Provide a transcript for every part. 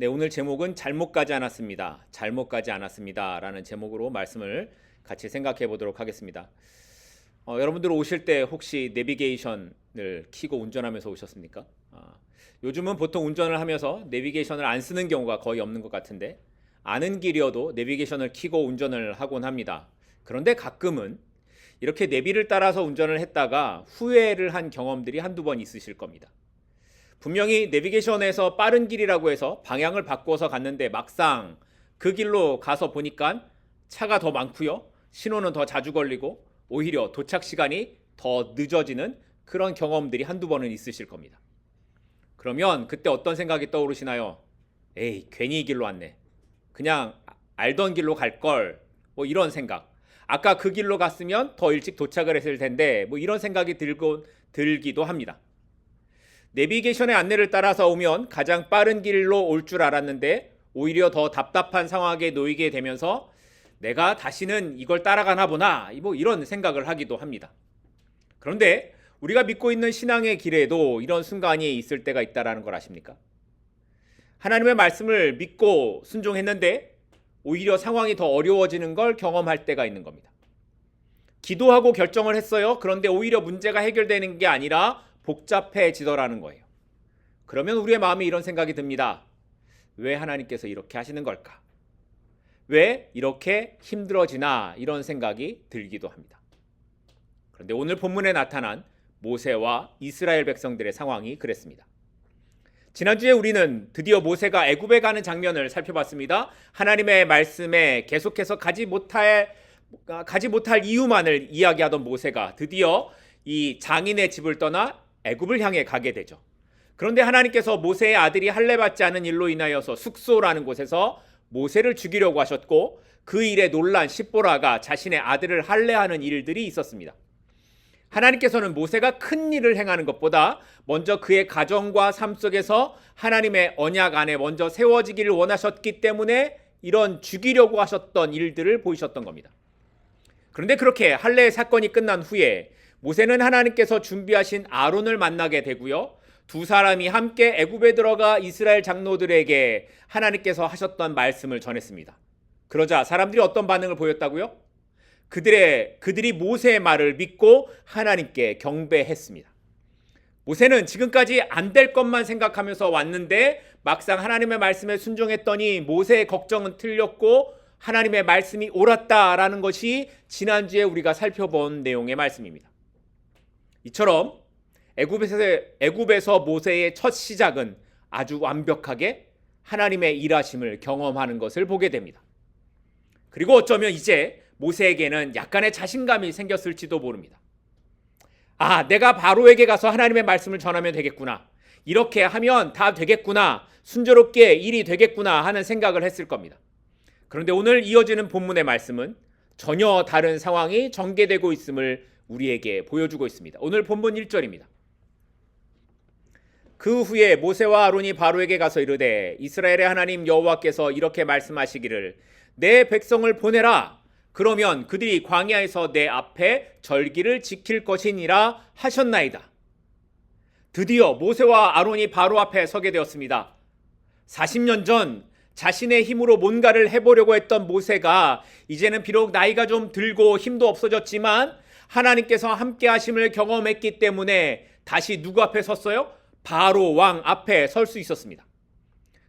네, 오늘 제목은 잘못 가지 않았습니다. 잘못 가지 않았습니다. 라는 제목으로 말씀을 같이 생각해 보도록 하겠습니다. 여러분들 오실 때 혹시 내비게이션을 켜고 운전하면서 오셨습니까? 요즘은 보통 운전을 하면서 내비게이션을 안 쓰는 경우가 거의 없는 것 같은데 아는 길이어도 내비게이션을 켜고 운전을 하곤 합니다. 그런데 가끔은 이렇게 내비를 따라서 운전을 했다가 후회를 한 경험들이 한두 번 있으실 겁니다. 분명히 내비게이션에서 빠른 길이라고 해서 방향을 바꿔서 갔는데 막상 그 길로 가서 보니까 차가 더 많고요. 신호는 더 자주 걸리고 오히려 도착 시간이 더 늦어지는 그런 경험들이 한두 번은 있으실 겁니다. 그러면 그때 어떤 생각이 떠오르시나요? 에이, 괜히 이 길로 왔네. 그냥 알던 길로 갈 걸. 뭐 이런 생각. 아까 그 길로 갔으면 더 일찍 도착을 했을 텐데 뭐 이런 생각이 들기도 합니다. 내비게이션의 안내를 따라서 오면 가장 빠른 길로 올 줄 알았는데 오히려 더 답답한 상황에 놓이게 되면서 내가 다시는 이걸 따라가나 보나 뭐 이런 생각을 하기도 합니다. 그런데 우리가 믿고 있는 신앙의 길에도 이런 순간이 있을 때가 있다는 걸 아십니까? 하나님의 말씀을 믿고 순종했는데 오히려 상황이 더 어려워지는 걸 경험할 때가 있는 겁니다. 기도하고 결정을 했어요. 그런데 오히려 문제가 해결되는 게 아니라 복잡해지더라는 거예요. 그러면 우리의 마음에 이런 생각이 듭니다. 왜 하나님께서 이렇게 하시는 걸까? 왜 이렇게 힘들어지나? 이런 생각이 들기도 합니다. 그런데 오늘 본문에 나타난 모세와 이스라엘 백성들의 상황이 그랬습니다. 지난주에 우리는 드디어 모세가 애굽에 가는 장면을 살펴봤습니다. 하나님의 말씀에 계속해서 가지 못할 이유만을 이야기하던 모세가 드디어 이 장인의 집을 떠나 애굽을 향해 가게 되죠. 그런데 하나님께서 모세의 아들이 할례받지 않은 일로 인하여서 숙소라는 곳에서 모세를 죽이려고 하셨고 그 일에 놀란 십보라가 자신의 아들을 할례하는 일들이 있었습니다. 하나님께서는 모세가 큰 일을 행하는 것보다 먼저 그의 가정과 삶 속에서 하나님의 언약 안에 먼저 세워지기를 원하셨기 때문에 이런 죽이려고 하셨던 일들을 보이셨던 겁니다. 그런데 그렇게 할례의 사건이 끝난 후에 모세는 하나님께서 준비하신 아론을 만나게 되고요. 두 사람이 함께 애굽에 들어가 이스라엘 장로들에게 하나님께서 하셨던 말씀을 전했습니다. 그러자 사람들이 어떤 반응을 보였다고요? 그들이 모세의 말을 믿고 하나님께 경배했습니다. 모세는 지금까지 안 될 것만 생각하면서 왔는데 막상 하나님의 말씀에 순종했더니 모세의 걱정은 틀렸고 하나님의 말씀이 옳았다라는 것이 지난주에 우리가 살펴본 내용의 말씀입니다. 이처럼 애굽에서 모세의 첫 시작은 아주 완벽하게 하나님의 일하심을 경험하는 것을 보게 됩니다. 그리고 어쩌면 이제 모세에게는 약간의 자신감이 생겼을지도 모릅니다. 내가 바로에게 가서 하나님의 말씀을 전하면 되겠구나. 이렇게 하면 다 되겠구나. 순조롭게 일이 되겠구나 하는 생각을 했을 겁니다. 그런데 오늘 이어지는 본문의 말씀은 전혀 다른 상황이 전개되고 있음을 우리에게 보여주고 있습니다. 오늘 본문 1절입니다. 그 후에 모세와 아론이 바로에게 가서 이르되 이스라엘의 하나님 여호와께서 이렇게 말씀하시기를 내 백성을 보내라. 그러면 그들이 광야에서 내 앞에 절기를 지킬 것이니라 하셨나이다. 드디어 모세와 아론이 바로 앞에 서게 되었습니다. 40년 전 자신의 힘으로 뭔가를 해보려고 했던 모세가 이제는 비록 나이가 좀 들고 힘도 없어졌지만 하나님께서 함께 하심을 경험했기 때문에 다시 누구 앞에 섰어요? 바로 왕 앞에 설 수 있었습니다.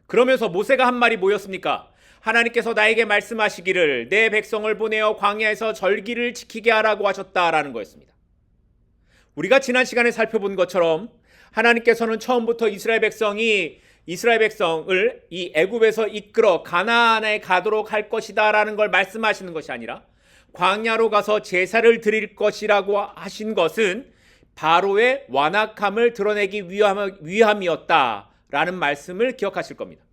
그러면서 모세가 한 말이 뭐였습니까? 하나님께서 나에게 말씀하시기를 내 백성을 보내어 광야에서 절기를 지키게 하라고 하셨다라는 거였습니다. 우리가 지난 시간에 살펴본 것처럼 하나님께서는 처음부터 이스라엘 백성을 이 애굽에서 이끌어 가나안에 가도록 할 것이다라는 걸 말씀하시는 것이 아니라 광야로 가서 제사를 드릴 것이라고 하신 것은 바로의 완악함을 드러내기 위함이었다라는 말씀을 기억하실 겁니다.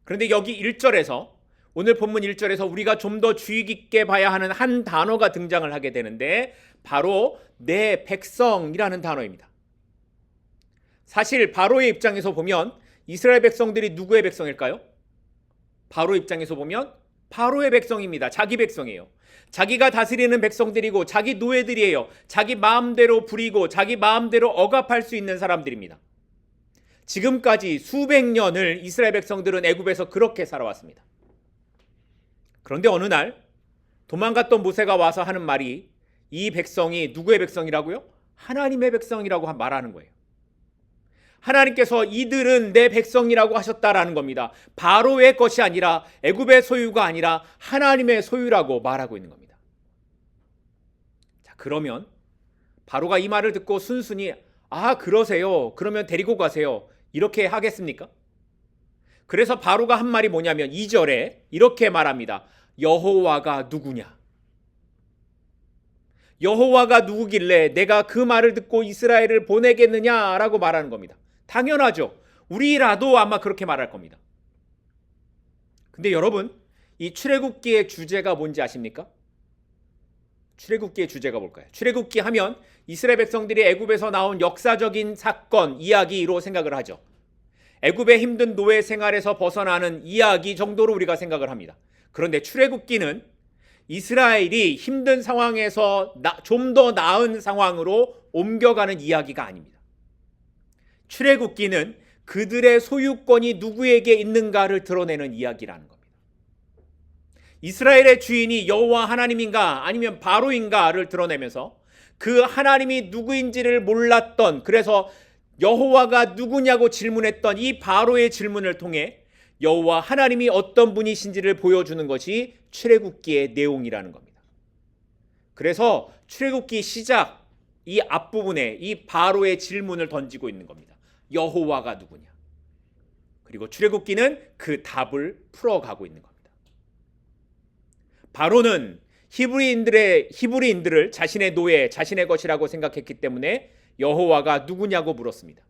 그런데 여기 1절에서 오늘 본문 1절에서 우리가 좀 더 주의 깊게 봐야 하는 한 단어가 등장을 하게 되는데 바로 내 백성이라는 단어입니다. 사실 바로의 입장에서 보면 이스라엘 백성들이 누구의 백성일까요? 바로 입장에서 보면 바로의 백성입니다. 자기 백성이에요. 자기가 다스리는 백성들이고 자기 노예들이에요. 자기 마음대로 부리고 자기 마음대로 억압할 수 있는 사람들입니다. 지금까지 수백 년을 이스라엘 백성들은 애굽에서 그렇게 살아왔습니다. 그런데 어느 날 도망갔던 모세가 와서 하는 말이, 이 백성이 누구의 백성이라고요? 하나님의 백성이라고 말하는 거예요. 하나님께서 이들은 내 백성이라고 하셨다라는 겁니다. 바로의 것이 아니라, 애굽의 소유가 아니라 하나님의 소유라고 말하고 있는 겁니다. 자, 그러면 바로가 이 말을 듣고 순순히 그러세요, 그러면 데리고 가세요, 이렇게 하겠습니까? 그래서 바로가 한 말이 뭐냐면 2절에 이렇게 말합니다. 여호와가 누구냐? 여호와가 누구길래 내가 그 말을 듣고 이스라엘을 보내겠느냐라고 말하는 겁니다. 당연하죠. 우리라도 아마 그렇게 말할 겁니다. 근데 여러분, 이 출애굽기의 주제가 뭔지 아십니까? 출애굽기의 주제가 뭘까요? 출애굽기 하면 이스라엘 백성들이 애굽에서 나온 역사적인 사건, 이야기로 생각을 하죠. 애굽의 힘든 노예 생활에서 벗어나는 이야기 정도로 우리가 생각을 합니다. 그런데 출애굽기는 이스라엘이 힘든 상황에서 좀 더 나은 상황으로 옮겨가는 이야기가 아닙니다. 출애굽기는 그들의 소유권이 누구에게 있는가를 드러내는 이야기라는 겁니다. 이스라엘의 주인이 여호와 하나님인가 아니면 바로인가를 드러내면서 그 하나님이 누구인지를 몰랐던, 그래서 여호와가 누구냐고 질문했던 이 바로의 질문을 통해 여호와 하나님이 어떤 분이신지를 보여주는 것이 출애굽기의 내용이라는 겁니다. 그래서 출애굽기 시작 이 앞부분에 이 바로의 질문을 던지고 있는 겁니다. 여호와가 누구냐? 그리고 출애굽기는 그 답을 풀어가고 있는 겁니다. 바로는 히브리인들을 자신의 노예, 자신의 것이라고 생각했기 때문에 여호와가 누구냐고 물었습니다.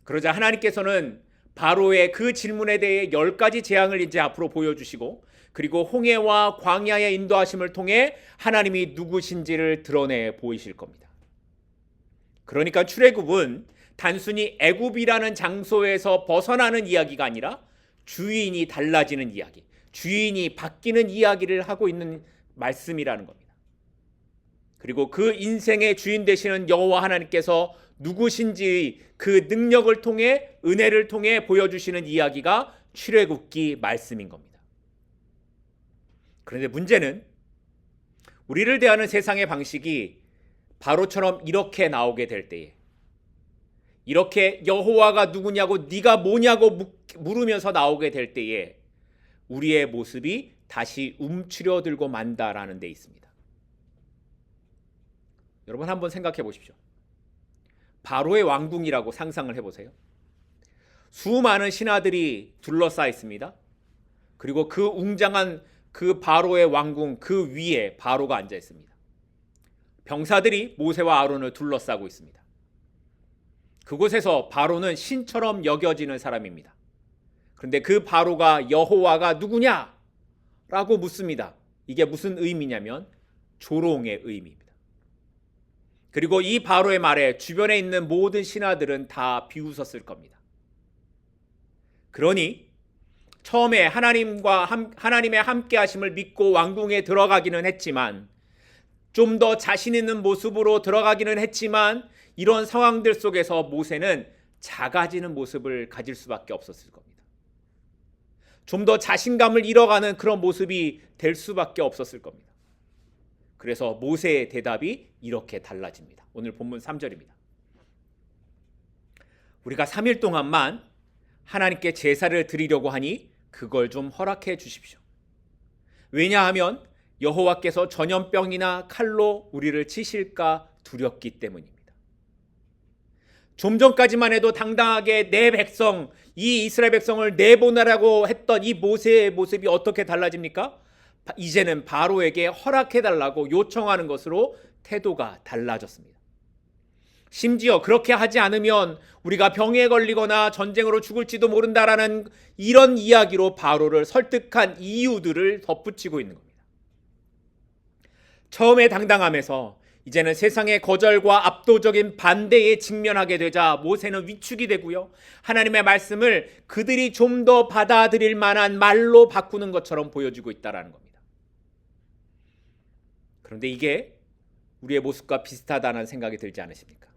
그러자 하나님께서는 바로의 그 질문에 대해 10가지 재앙을 이제 앞으로 보여주시고, 그리고 홍해와 광야의 인도하심을 통해 하나님이 누구신지를 드러내 보이실 겁니다. 그러니까 출애굽은 단순히 애굽이라는 장소에서 벗어나는 이야기가 아니라 주인이 달라지는 이야기, 주인이 바뀌는 이야기를 하고 있는 말씀이라는 겁니다. 그리고 그 인생의 주인 되시는 여호와 하나님께서 누구신지 그 능력을 통해, 은혜를 통해 보여주시는 이야기가 출애굽기 말씀인 겁니다. 그런데 문제는 우리를 대하는 세상의 방식이 바로처럼 이렇게 나오게 될 때에, 이렇게 여호와가 누구냐고 네가 뭐냐고 물으면서 나오게 될 때에 우리의 모습이 다시 움츠려들고 만다라는 데 있습니다. 여러분 한번 생각해 보십시오. 바로의 왕궁이라고 상상을 해보세요. 수많은 신하들이 둘러싸여 있습니다. 그리고 그 웅장한 그 바로의 왕궁 그 위에 바로가 앉아 있습니다. 병사들이 모세와 아론을 둘러싸고 있습니다. 그곳에서 바로는 신처럼 여겨지는 사람입니다. 그런데 그 바로가 여호와가 누구냐? 라고 묻습니다. 이게 무슨 의미냐면 조롱의 의미입니다. 그리고 이 바로의 말에 주변에 있는 모든 신하들은 다 비웃었을 겁니다. 그러니 처음에 하나님의 함께 하심을 믿고 왕궁에 들어가기는 했지만, 좀 더 자신 있는 모습으로 들어가기는 했지만, 이런 상황들 속에서 모세는 작아지는 모습을 가질 수밖에 없었을 겁니다. 좀 더 자신감을 잃어가는 그런 모습이 될 수밖에 없었을 겁니다. 그래서 모세의 대답이 이렇게 달라집니다. 오늘 본문 3절입니다. 우리가 3일 동안만 하나님께 제사를 드리려고 하니 그걸 좀 허락해 주십시오. 왜냐하면 여호와께서 전염병이나 칼로 우리를 치실까 두렵기 때문입니다. 좀 전까지만 해도 당당하게 내 백성, 이 이스라엘 백성을 내보내라고 했던 이 모세의 모습이 어떻게 달라집니까? 이제는 바로에게 허락해달라고 요청하는 것으로 태도가 달라졌습니다. 심지어 그렇게 하지 않으면 우리가 병에 걸리거나 전쟁으로 죽을지도 모른다라는 이런 이야기로 바로를 설득한 이유들을 덧붙이고 있는 겁니다. 처음에 당당함에서 이제는 세상의 거절과 압도적인 반대에 직면하게 되자 모세는 위축이 되고요. 하나님의 말씀을 그들이 좀 더 받아들일 만한 말로 바꾸는 것처럼 보여지고 있다는 겁니다. 그런데 이게 우리의 모습과 비슷하다는 생각이 들지 않으십니까?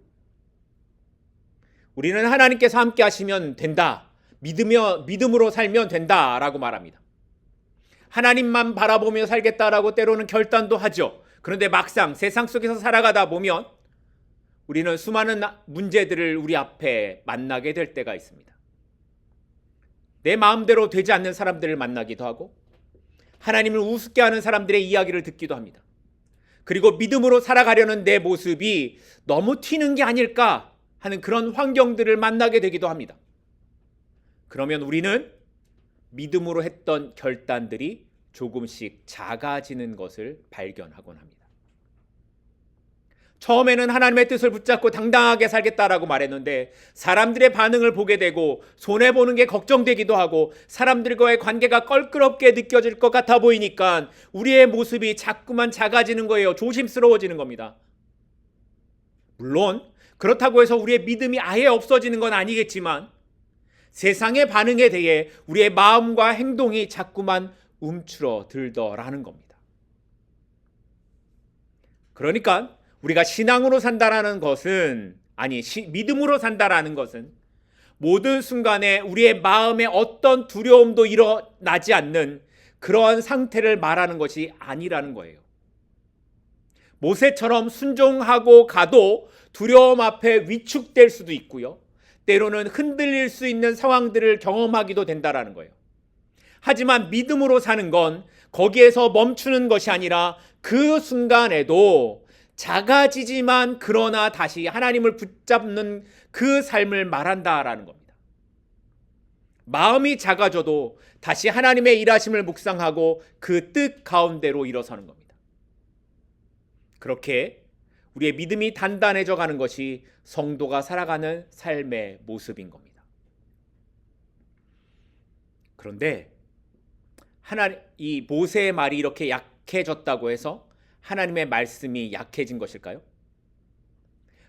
우리는 하나님께서 함께 하시면 된다. 믿음으로 살면 된다라고 말합니다. 하나님만 바라보며 살겠다라고 때로는 결단도 하죠. 그런데 막상 세상 속에서 살아가다 보면 우리는 수많은 문제들을 우리 앞에 만나게 될 때가 있습니다. 내 마음대로 되지 않는 사람들을 만나기도 하고 하나님을 우습게 하는 사람들의 이야기를 듣기도 합니다. 그리고 믿음으로 살아가려는 내 모습이 너무 튀는 게 아닐까 하는 그런 환경들을 만나게 되기도 합니다. 그러면 우리는 믿음으로 했던 결단들이 조금씩 작아지는 것을 발견하곤 합니다. 처음에는 하나님의 뜻을 붙잡고 당당하게 살겠다라고 말했는데 사람들의 반응을 보게 되고 손해보는 게 걱정되기도 하고 사람들과의 관계가 껄끄럽게 느껴질 것 같아 보이니까 우리의 모습이 자꾸만 작아지는 거예요. 조심스러워지는 겁니다. 물론 그렇다고 해서 우리의 믿음이 아예 없어지는 건 아니겠지만 세상의 반응에 대해 우리의 마음과 행동이 자꾸만 움츠러들더라는 겁니다. 그러니까 우리가 신앙으로 산다라는 것은 믿음으로 산다라는 것은 모든 순간에 우리의 마음에 어떤 두려움도 일어나지 않는 그러한 상태를 말하는 것이 아니라는 거예요. 모세처럼 순종하고 가도 두려움 앞에 위축될 수도 있고요. 때로는 흔들릴 수 있는 상황들을 경험하기도 된다라는 거예요. 하지만 믿음으로 사는 건 거기에서 멈추는 것이 아니라 그 순간에도 작아지지만 그러나 다시 하나님을 붙잡는 그 삶을 말한다라는 겁니다. 마음이 작아져도 다시 하나님의 일하심을 묵상하고 그 뜻 가운데로 일어서는 겁니다. 그렇게 우리의 믿음이 단단해져 가는 것이 성도가 살아가는 삶의 모습인 겁니다. 그런데 이 모세의 말이 이렇게 약해졌다고 해서 하나님의 말씀이 약해진 것일까요?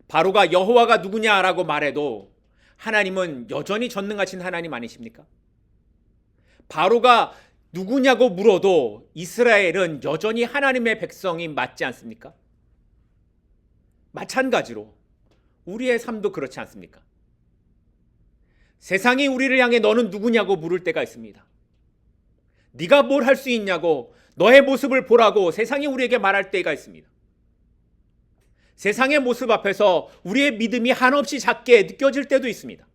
바로가 여호와가 누구냐라고 말해도 하나님은 여전히 전능하신 하나님 아니십니까? 바로가 누구냐고 물어도 이스라엘은 여전히 하나님의 백성이 맞지 않습니까? 마찬가지로 우리의 삶도 그렇지 않습니까? 세상이 우리를 향해 너는 누구냐고 물을 때가 있습니다. 네가 뭘 할 수 있냐고 너의 모습을 보라고 세상이 우리에게 말할 때가 있습니다. 세상의 모습 앞에서 우리의 믿음이 한없이 작게 느껴질 때도 있습니다.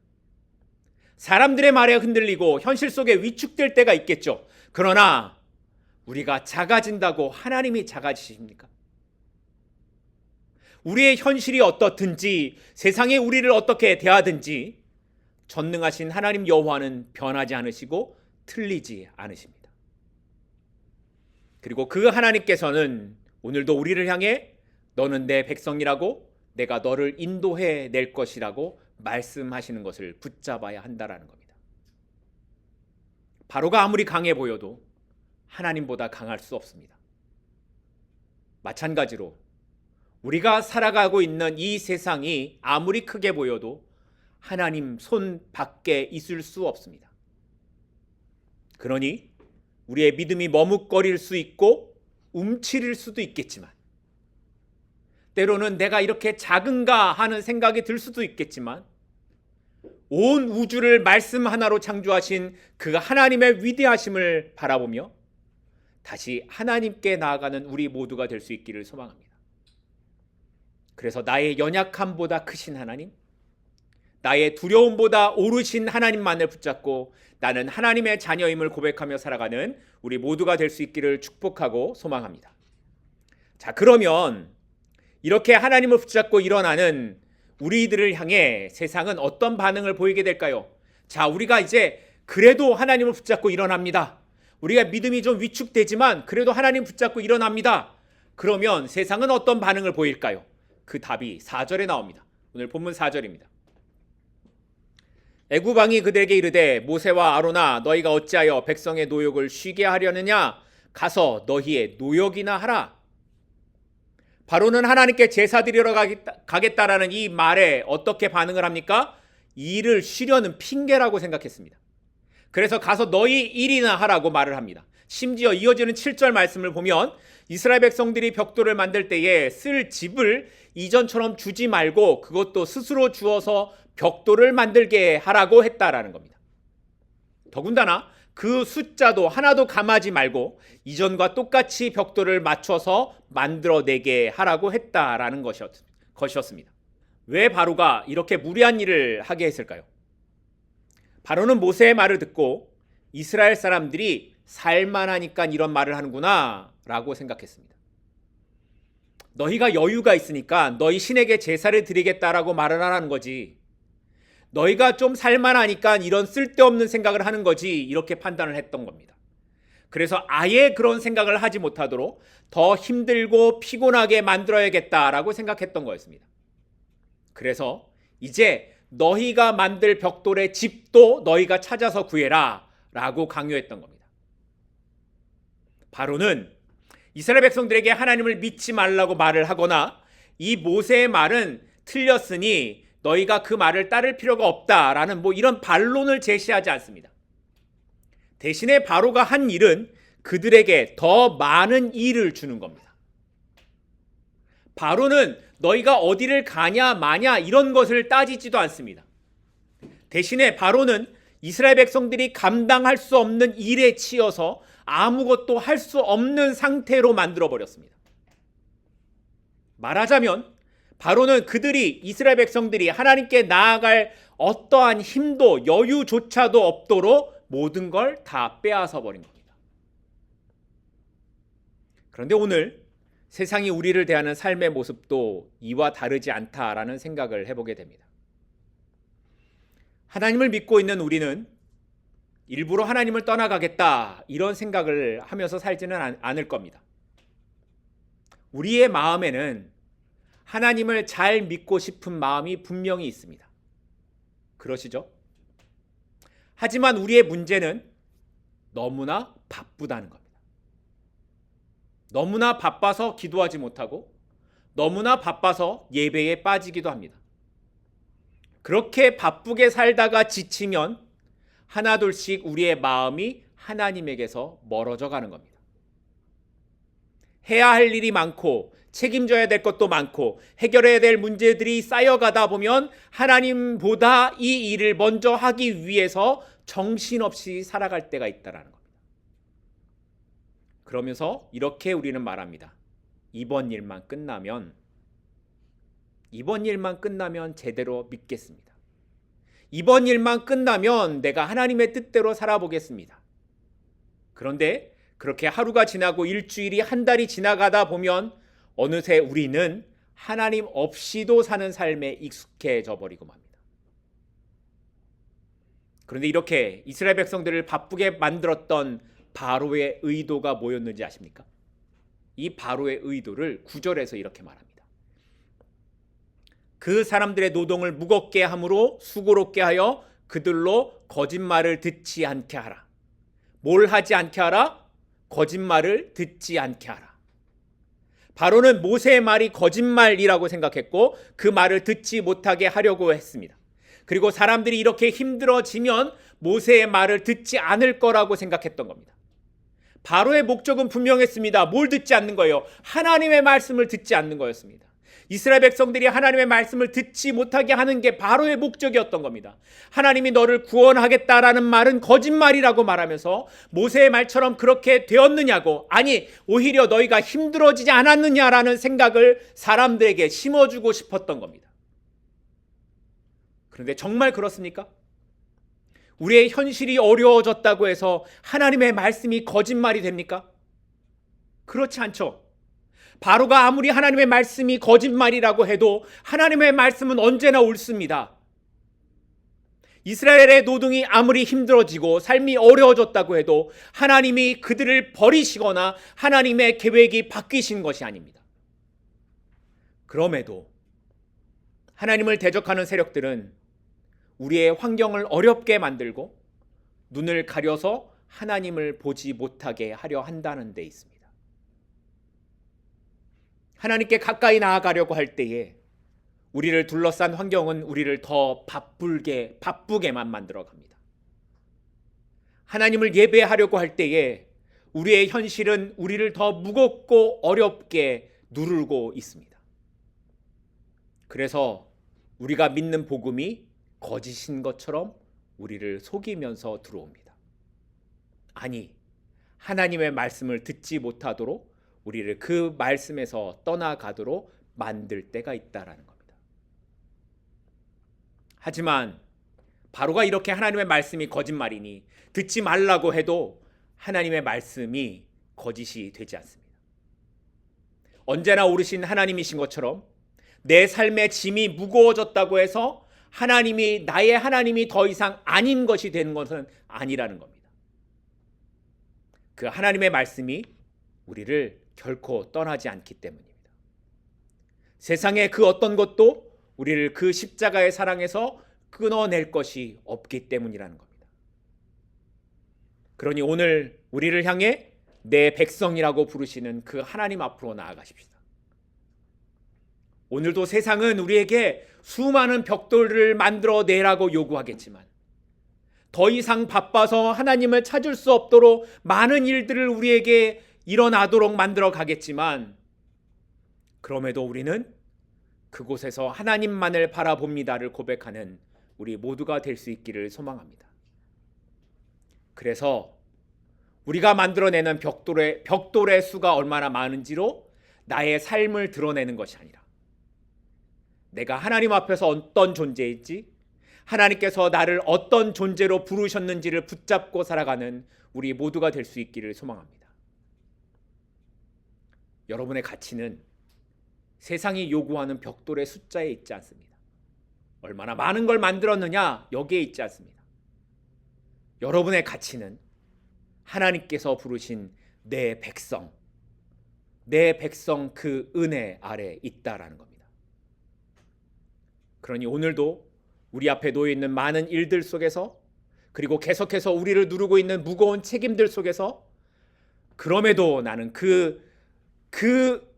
사람들의 말에 흔들리고 현실 속에 위축될 때가 있겠죠. 그러나 우리가 작아진다고 하나님이 작아지십니까? 우리의 현실이 어떻든지 세상에 우리를 어떻게 대하든지 전능하신 하나님 여호와는 변하지 않으시고 틀리지 않으십니다. 그리고 그 하나님께서는 오늘도 우리를 향해 너는 내 백성이라고 내가 너를 인도해 낼 것이라고 말씀하시는 것을 붙잡아야 한다라는 겁니다. 바로가 아무리 강해 보여도 하나님보다 강할 수 없습니다. 마찬가지로 우리가 살아가고 있는 이 세상이 아무리 크게 보여도 하나님 손 밖에 있을 수 없습니다. 그러니 우리의 믿음이 머뭇거릴 수 있고 움츠릴 수도 있겠지만 때로는 내가 이렇게 작은가 하는 생각이 들 수도 있겠지만 온 우주를 말씀 하나로 창조하신 그 하나님의 위대하심을 바라보며 다시 하나님께 나아가는 우리 모두가 될 수 있기를 소망합니다. 그래서 나의 연약함보다 크신 하나님, 나의 두려움보다 오르신 하나님만을 붙잡고 나는 하나님의 자녀임을 고백하며 살아가는 우리 모두가 될 수 있기를 축복하고 소망합니다. 자, 그러면 이렇게 하나님을 붙잡고 일어나는 우리들을 향해 세상은 어떤 반응을 보이게 될까요? 자, 우리가 이제 그래도 하나님을 붙잡고 일어납니다. 우리가 믿음이 좀 위축되지만 그래도 하나님 붙잡고 일어납니다. 그러면 세상은 어떤 반응을 보일까요? 그 답이 4절에 나옵니다. 오늘 본문 4절입니다. 애굽 왕이 그들에게 이르되 모세와 아론아 너희가 어찌하여 백성의 노역을 쉬게 하려느냐 가서 너희의 노역이나 하라. 바로는 하나님께 제사 드리러 가겠다라는 이 말에 어떻게 반응을 합니까? 이 일을 쉬려는 핑계라고 생각했습니다. 그래서 가서 너희 일이나 하라고 말을 합니다. 심지어 이어지는 7절 말씀을 보면 이스라엘 백성들이 벽돌을 만들 때에 쓸 집을 이전처럼 주지 말고 그것도 스스로 주어서 벽돌을 만들게 하라고 했다라는 겁니다. 더군다나 그 숫자도 하나도 감하지 말고 이전과 똑같이 벽돌을 맞춰서 만들어내게 하라고 했다라는 것이었습니다. 왜 바로가 이렇게 무리한 일을 하게 했을까요? 바로는 모세의 말을 듣고 이스라엘 사람들이 살만하니까 이런 말을 하는구나 라고 생각했습니다. 너희가 여유가 있으니까 너희 신에게 제사를 드리겠다라고 말을 하라는 거지, 너희가 좀 살만하니까 이런 쓸데없는 생각을 하는 거지, 이렇게 판단을 했던 겁니다. 그래서 아예 그런 생각을 하지 못하도록 더 힘들고 피곤하게 만들어야겠다라고 생각했던 거였습니다. 그래서 이제 너희가 만들 벽돌의 집도 너희가 찾아서 구해라 라고 강요했던 겁니다. 바로는 이스라엘 백성들에게 하나님을 믿지 말라고 말을 하거나 이 모세의 말은 틀렸으니 너희가 그 말을 따를 필요가 없다라는 이런 반론을 제시하지 않습니다. 대신에 바로가 한 일은 그들에게 더 많은 일을 주는 겁니다. 바로는 너희가 어디를 가냐 마냐 이런 것을 따지지도 않습니다. 대신에 바로는 이스라엘 백성들이 감당할 수 없는 일에 치여서 아무것도 할 수 없는 상태로 만들어버렸습니다. 말하자면 바로는 이스라엘 백성들이 하나님께 나아갈 어떠한 힘도 여유조차도 없도록 모든 걸 다 빼앗아 버린 겁니다. 그런데 오늘 세상이 우리를 대하는 삶의 모습도 이와 다르지 않다라는 생각을 해보게 됩니다. 하나님을 믿고 있는 우리는 일부러 하나님을 떠나가겠다 이런 생각을 하면서 살지는 않을 겁니다. 우리의 마음에는 하나님을 잘 믿고 싶은 마음이 분명히 있습니다. 그러시죠? 하지만 우리의 문제는 너무나 바쁘다는 겁니다. 너무나 바빠서 기도하지 못하고 너무나 바빠서 예배에 빠지기도 합니다. 그렇게 바쁘게 살다가 지치면 하나둘씩 우리의 마음이 하나님에게서 멀어져 가는 겁니다. 해야 할 일이 많고 책임져야 될 것도 많고 해결해야 될 문제들이 쌓여가다 보면 하나님보다 이 일을 먼저 하기 위해서 정신없이 살아갈 때가 있다는 겁니다. 그러면서 이렇게 우리는 말합니다. 이번 일만 끝나면 제대로 믿겠습니다. 이번 일만 끝나면 내가 하나님의 뜻대로 살아보겠습니다. 그런데 그렇게 하루가 지나고 일주일이 한 달이 지나가다 보면 어느새 우리는 하나님 없이도 사는 삶에 익숙해져 버리고 맙니다. 그런데 이렇게 이스라엘 백성들을 바쁘게 만들었던 바로의 의도가 뭐였는지 아십니까? 이 바로의 의도를 9절에서 이렇게 말합니다. 그 사람들의 노동을 무겁게 함으로 수고롭게 하여 그들로 거짓말을 듣지 않게 하라. 뭘 하지 않게 하라? 거짓말을 듣지 않게 하라. 바로는 모세의 말이 거짓말이라고 생각했고 그 말을 듣지 못하게 하려고 했습니다. 그리고 사람들이 이렇게 힘들어지면 모세의 말을 듣지 않을 거라고 생각했던 겁니다. 바로의 목적은 분명했습니다. 뭘 듣지 않는 거예요? 하나님의 말씀을 듣지 않는 거였습니다. 이스라엘 백성들이 하나님의 말씀을 듣지 못하게 하는 게 바로의 목적이었던 겁니다. 하나님이 너를 구원하겠다라는 말은 거짓말이라고 말하면서 모세의 말처럼 그렇게 되었느냐고, 아니 오히려 너희가 힘들어지지 않았느냐라는 생각을 사람들에게 심어주고 싶었던 겁니다. 그런데 정말 그렇습니까? 우리의 현실이 어려워졌다고 해서 하나님의 말씀이 거짓말이 됩니까? 그렇지 않죠. 바로가 아무리 하나님의 말씀이 거짓말이라고 해도 하나님의 말씀은 언제나 옳습니다. 이스라엘의 노동이 아무리 힘들어지고 삶이 어려워졌다고 해도 하나님이 그들을 버리시거나 하나님의 계획이 바뀌신 것이 아닙니다. 그럼에도 하나님을 대적하는 세력들은 우리의 환경을 어렵게 만들고 눈을 가려서 하나님을 보지 못하게 하려 한다는 데 있습니다. 하나님께 가까이 나아가려고 할 때에 우리를 둘러싼 환경은 우리를 더 바쁘게만 만들어 갑니다. 하나님을 예배하려고 할 때에 우리의 현실은 우리를 더 무겁고 어렵게 누르고 있습니다. 그래서 우리가 믿는 복음이 거짓인 것처럼 우리를 속이면서 들어옵니다. 아니, 하나님의 말씀을 듣지 못하도록 우리를 그 말씀에서 떠나가도록 만들 때가 있다라는 겁니다. 하지만 바로가 이렇게 하나님의 말씀이 거짓말이니 듣지 말라고 해도 하나님의 말씀이 거짓이 되지 않습니다. 언제나 오르신 하나님이신 것처럼 내 삶의 짐이 무거워졌다고 해서 나의 하나님이 더 이상 아닌 것이 되는 것은 아니라는 겁니다. 그 하나님의 말씀이 우리를 결코 떠나지 않기 때문입니다. 세상의 그 어떤 것도 우리를 그 십자가의 사랑에서 끊어낼 것이 없기 때문이라는 겁니다. 그러니 오늘 우리를 향해 내 백성이라고 부르시는 그 하나님 앞으로 나아가십시다. 오늘도 세상은 우리에게 수많은 벽돌을 만들어내라고 요구하겠지만 더 이상 바빠서 하나님을 찾을 수 없도록 많은 일들을 우리에게 일어나도록 만들어 가겠지만 그럼에도 우리는 그곳에서 하나님만을 바라봅니다를 고백하는 우리 모두가 될 수 있기를 소망합니다. 그래서 우리가 만들어내는 벽돌의 수가 얼마나 많은지로 나의 삶을 드러내는 것이 아니라 내가 하나님 앞에서 어떤 존재인지 하나님께서 나를 어떤 존재로 부르셨는지를 붙잡고 살아가는 우리 모두가 될 수 있기를 소망합니다. 여러분의 가치는 세상이 요구하는 벽돌의 숫자에 있지 않습니다. 얼마나 많은 걸 만들었느냐 여기에 있지 않습니다. 여러분의 가치는 하나님께서 부르신 내 백성 그 은혜 아래 있다라는 겁니다. 그러니 오늘도 우리 앞에 놓여 있는 많은 일들 속에서 그리고 계속해서 우리를 누르고 있는 무거운 책임들 속에서 그럼에도 나는 그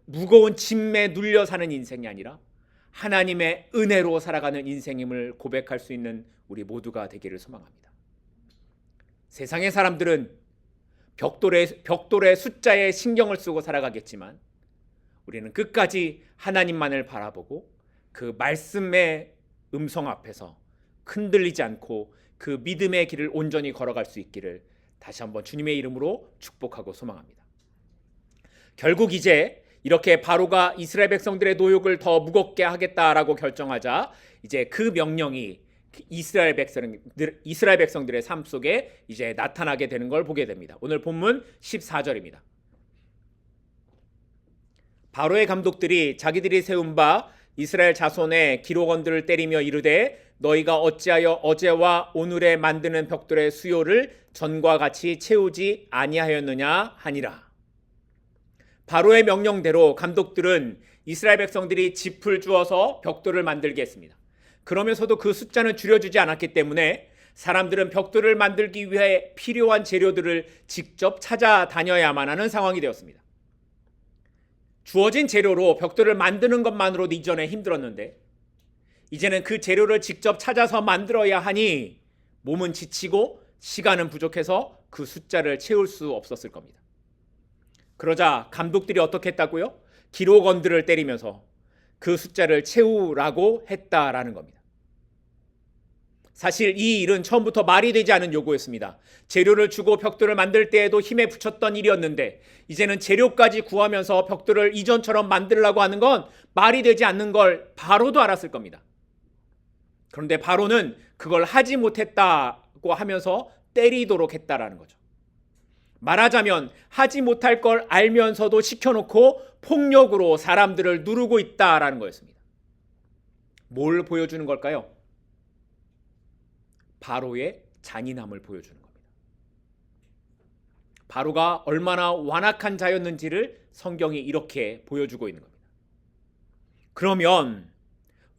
무거운 짐에 눌려 사는 인생이 아니라 하나님의 은혜로 살아가는 인생임을 고백할 수 있는 우리 모두가 되기를 소망합니다. 세상의 사람들은 벽돌의 숫자에 신경을 쓰고 살아가겠지만 우리는 끝까지 하나님만을 바라보고 그 말씀의 음성 앞에서 흔들리지 않고 그 믿음의 길을 온전히 걸어갈 수 있기를 다시 한번 주님의 이름으로 축복하고 소망합니다. 결국 이제 이렇게 바로가 이스라엘 백성들의 노역을 더 무겁게 하겠다라고 결정하자 이제 그 명령이 이스라엘 백성들의 삶 속에 이제 나타나게 되는 걸 보게 됩니다. 오늘 본문 14절입니다. 바로의 감독들이 자기들이 세운 바 이스라엘 자손의 기록원들을 때리며 이르되 너희가 어찌하여 어제와 오늘에 만드는 벽돌의 수요를 전과 같이 채우지 아니하였느냐 하니라. 바로의 명령대로 감독들은 이스라엘 백성들이 짚을 주어서 벽돌을 만들게 했습니다. 그러면서도 그 숫자는 줄여주지 않았기 때문에 사람들은 벽돌을 만들기 위해 필요한 재료들을 직접 찾아다녀야만 하는 상황이 되었습니다. 주어진 재료로 벽돌을 만드는 것만으로도 이전에 힘들었는데 이제는 그 재료를 직접 찾아서 만들어야 하니 몸은 지치고 시간은 부족해서 그 숫자를 채울 수 없었을 겁니다. 그러자 감독들이 어떻게 했다고요? 기록원들을 때리면서 그 숫자를 채우라고 했다라는 겁니다. 사실 이 일은 처음부터 말이 되지 않은 요구였습니다. 재료를 주고 벽돌을 만들 때에도 힘에 붙였던 일이었는데 이제는 재료까지 구하면서 벽돌을 이전처럼 만들려고 하는 건 말이 되지 않는 걸 바로도 알았을 겁니다. 그런데 바로는 그걸 하지 못했다고 하면서 때리도록 했다라는 거죠. 말하자면 하지 못할 걸 알면서도 시켜놓고 폭력으로 사람들을 누르고 있다라는 거였습니다. 뭘 보여주는 걸까요? 바로의 잔인함을 보여주는 겁니다. 바로가 얼마나 완악한 자였는지를 성경이 이렇게 보여주고 있는 겁니다. 그러면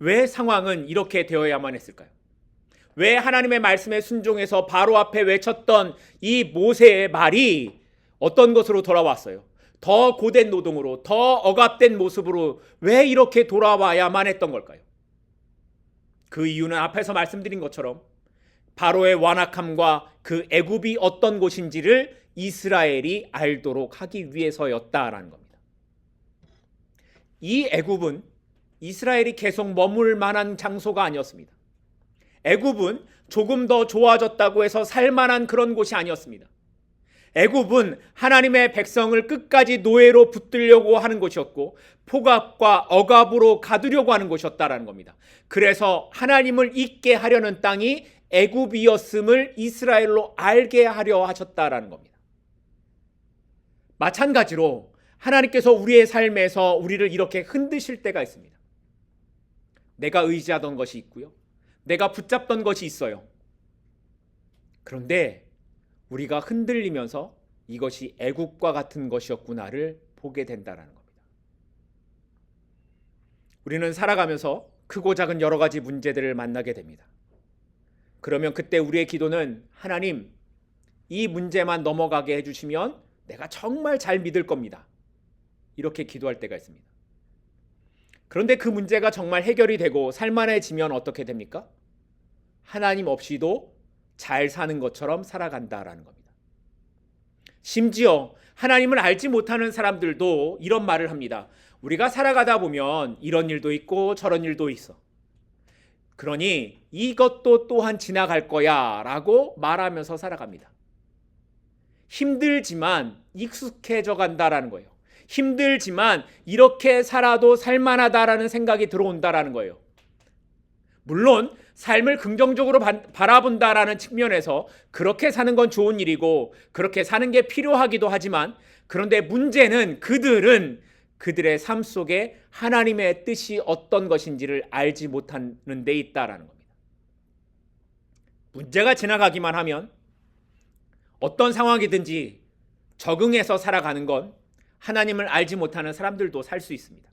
왜 상황은 이렇게 되어야만 했을까요? 왜 하나님의 말씀에 순종해서 바로 앞에 외쳤던 이 모세의 말이 어떤 것으로 돌아왔어요? 더 고된 노동으로, 더 억압된 모습으로 왜 이렇게 돌아와야만 했던 걸까요? 그 이유는 앞에서 말씀드린 것처럼 바로의 완악함과 그 애굽이 어떤 곳인지를 이스라엘이 알도록 하기 위해서였다라는 겁니다. 이 애굽은 이스라엘이 계속 머물 만한 장소가 아니었습니다. 애굽은 조금 더 좋아졌다고 해서 살만한 그런 곳이 아니었습니다. 애굽은 하나님의 백성을 끝까지 노예로 붙들려고 하는 곳이었고 폭압과 억압으로 가두려고 하는 곳이었다라는 겁니다. 그래서 하나님을 잊게 하려는 땅이 애굽이었음을 이스라엘로 알게 하려 하셨다라는 겁니다. 마찬가지로 하나님께서 우리의 삶에서 우리를 이렇게 흔드실 때가 있습니다. 내가 의지하던 것이 있고요. 내가 붙잡던 것이 있어요. 그런데 우리가 흔들리면서 이것이 애굽과 같은 것이었구나를 보게 된다는 겁니다. 우리는 살아가면서 크고 작은 여러 가지 문제들을 만나게 됩니다. 그러면 그때 우리의 기도는 하나님, 이 문제만 넘어가게 해주시면 내가 정말 잘 믿을 겁니다. 이렇게 기도할 때가 있습니다. 그런데 그 문제가 정말 해결이 되고 살만해지면 어떻게 됩니까? 하나님 없이도 잘 사는 것처럼 살아간다라는 겁니다. 심지어 하나님을 알지 못하는 사람들도 이런 말을 합니다. 우리가 살아가다 보면 이런 일도 있고 저런 일도 있어. 그러니 이것도 또한 지나갈 거야 라고 말하면서 살아갑니다. 힘들지만 익숙해져 간다라는 거예요. 힘들지만 이렇게 살아도 살만하다라는 생각이 들어온다라는 거예요. 물론 삶을 긍정적으로 바라본다라는 측면에서 그렇게 사는 건 좋은 일이고 그렇게 사는 게 필요하기도 하지만, 그런데 문제는 그들은 그들의 삶 속에 하나님의 뜻이 어떤 것인지를 알지 못하는 데 있다라는 겁니다. 문제가 지나가기만 하면 어떤 상황이든지 적응해서 살아가는 건 하나님을 알지 못하는 사람들도 살 수 있습니다.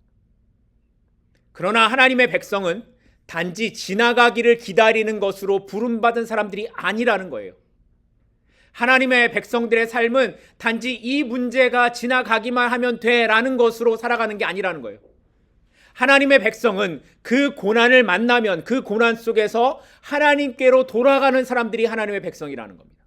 그러나 하나님의 백성은 단지 지나가기를 기다리는 것으로 부름받은 사람들이 아니라는 거예요. 하나님의 백성들의 삶은 단지 이 문제가 지나가기만 하면 돼라는 것으로 살아가는 게 아니라는 거예요. 하나님의 백성은 그 고난을 만나면 그 고난 속에서 하나님께로 돌아가는 사람들이 하나님의 백성이라는 겁니다.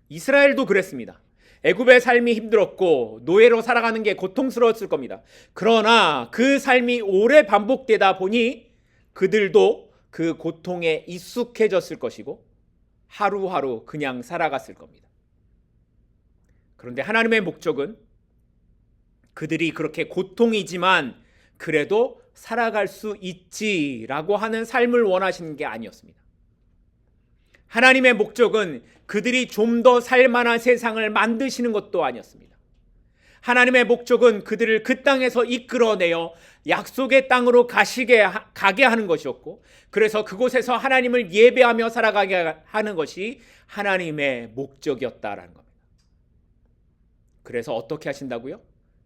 이스라엘도 그랬습니다. 애굽의 삶이 힘들었고 노예로 살아가는 게 고통스러웠을 겁니다. 그러나 그 삶이 오래 반복되다 보니 그들도 그 고통에 익숙해졌을 것이고 하루하루 그냥 살아갔을 겁니다. 그런데 하나님의 목적은 그들이 그렇게 고통이지만 그래도 살아갈 수 있지라고 하는 삶을 원하시는 게 아니었습니다. 하나님의 목적은 그들이 좀 더 살만한 세상을 만드시는 것도 아니었습니다. 하나님의 목적은 그들을 그 땅에서 이끌어내어 약속의 땅으로 가게 하는 것이었고, 그래서 그곳에서 하나님을 예배하며 살아가게 하는 것이 하나님의 목적이었다라는 겁니다. 그래서 어떻게 하신다고요?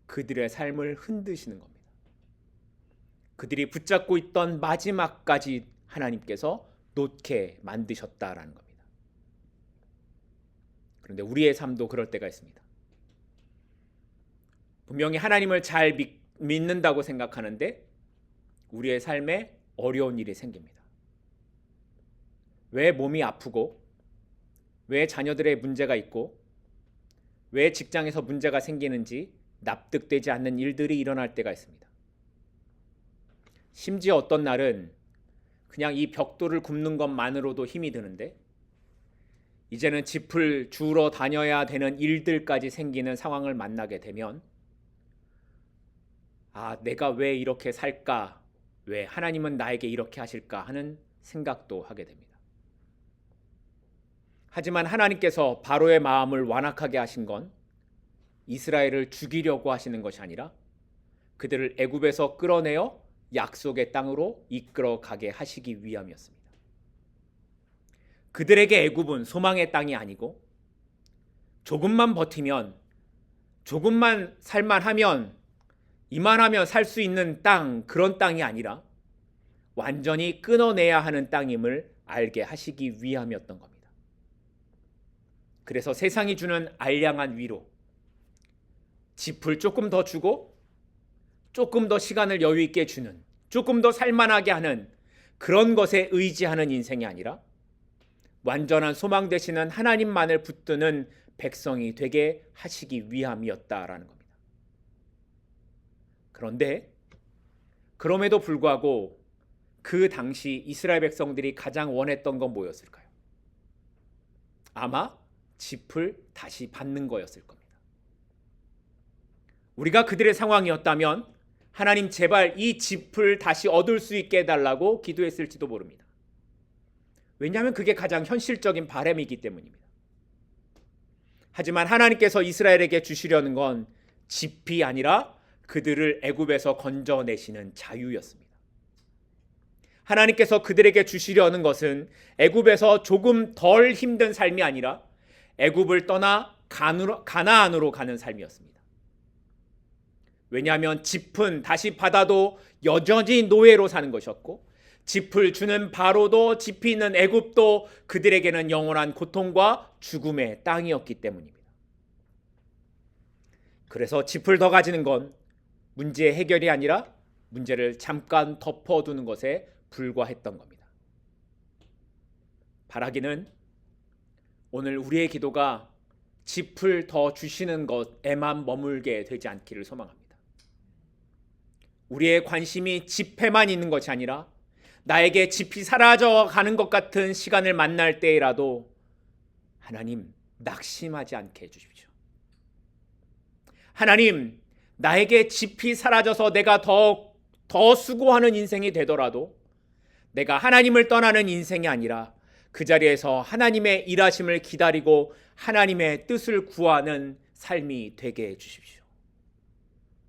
그들의 삶을 흔드시는 겁니다. 그들이 붙잡고 있던 마지막까지 하나님께서 놓게 만드셨다라는 겁니다. 그런데 우리의 삶도 그럴 때가 있습니다. 분명히 하나님을 잘 믿는다고 생각하는데 우리의 삶에 어려운 일이 생깁니다. 왜 몸이 아프고, 왜 자녀들의 문제가 있고, 왜 직장에서 문제가 생기는지 납득되지 않는 일들이 일어날 때가 있습니다. 심지어 어떤 날은 그냥 이 벽돌을 굽는 것만으로도 힘이 드는데 이제는 짚을 주우러 다녀야 되는 일들까지 생기는 상황을 만나게 되면 내가 왜 이렇게 살까? 왜 하나님은 나에게 이렇게 하실까? 하는 생각도 하게 됩니다. 하지만 하나님께서 바로의 마음을 완악하게 하신 건 이스라엘을 죽이려고 하시는 것이 아니라 그들을 애굽에서 끌어내어 약속의 땅으로 이끌어 가게 하시기 위함이었습니다. 그들에게 애굽은 소망의 땅이 아니고 조금만 버티면, 조금만 살만하면, 이만하면 살 수 있는 땅, 그런 땅이 아니라 완전히 끊어내야 하는 땅임을 알게 하시기 위함이었던 겁니다. 그래서 세상이 주는 알량한 위로, 짚을 조금 더 주고 조금 더 시간을 여유 있게 주는, 조금 더 살만하게 하는 그런 것에 의지하는 인생이 아니라 완전한 소망 되시는 하나님만을 붙드는 백성이 되게 하시기 위함이었다라는 겁니다. 그런데 그럼에도 불구하고 그 당시 이스라엘 백성들이 가장 원했던 건 뭐였을까요? 아마 짚을 다시 받는 거였을 겁니다. 우리가 그들의 상황이었다면 하나님 제발 이 짚을 다시 얻을 수 있게 해달라고 기도했을지도 모릅니다. 왜냐하면 그게 가장 현실적인 바람이기 때문입니다. 하지만 하나님께서 이스라엘에게 주시려는 건 짚이 아니라 그들을 애굽에서 건져내시는 자유였습니다. 하나님께서 그들에게 주시려는 것은 애굽에서 조금 덜 힘든 삶이 아니라 애굽을 떠나 가나안으로 가는 삶이었습니다. 왜냐하면 짚은 다시 받아도 여전히 노예로 사는 것이었고, 짚을 주는 바로도 짚이 있는 애굽도 그들에게는 영원한 고통과 죽음의 땅이었기 때문입니다. 그래서 짚을 더 가지는 건 문제의 해결이 아니라 문제를 잠깐 덮어두는 것에 불과했던 겁니다. 바라기는 오늘 우리의 기도가 짚을 더 주시는 것에만 머물게 되지 않기를 소망합니다. 우리의 관심이 짚에만 있는 것이 아니라 나에게 짚이 사라져 가는 것 같은 시간을 만날 때라도 하나님 낙심하지 않게 해주십시오. 하나님, 나에게 짚이 사라져서 내가 더 수고하는 인생이 되더라도 내가 하나님을 떠나는 인생이 아니라 그 자리에서 하나님의 일하심을 기다리고 하나님의 뜻을 구하는 삶이 되게 해주십시오.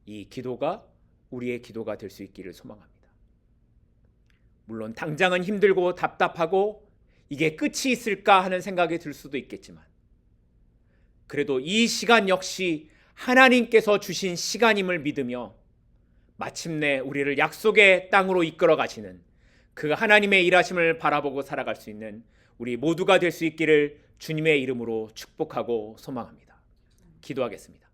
이 기도가 우리의 기도가 될 수 있기를 소망합니다. 물론 당장은 힘들고 답답하고 이게 끝이 있을까 하는 생각이 들 수도 있겠지만, 그래도 이 시간 역시 하나님께서 주신 시간임을 믿으며 마침내 우리를 약속의 땅으로 이끌어 가시는 그 하나님의 일하심을 바라보고 살아갈 수 있는 우리 모두가 될 수 있기를 주님의 이름으로 축복하고 소망합니다. 기도하겠습니다.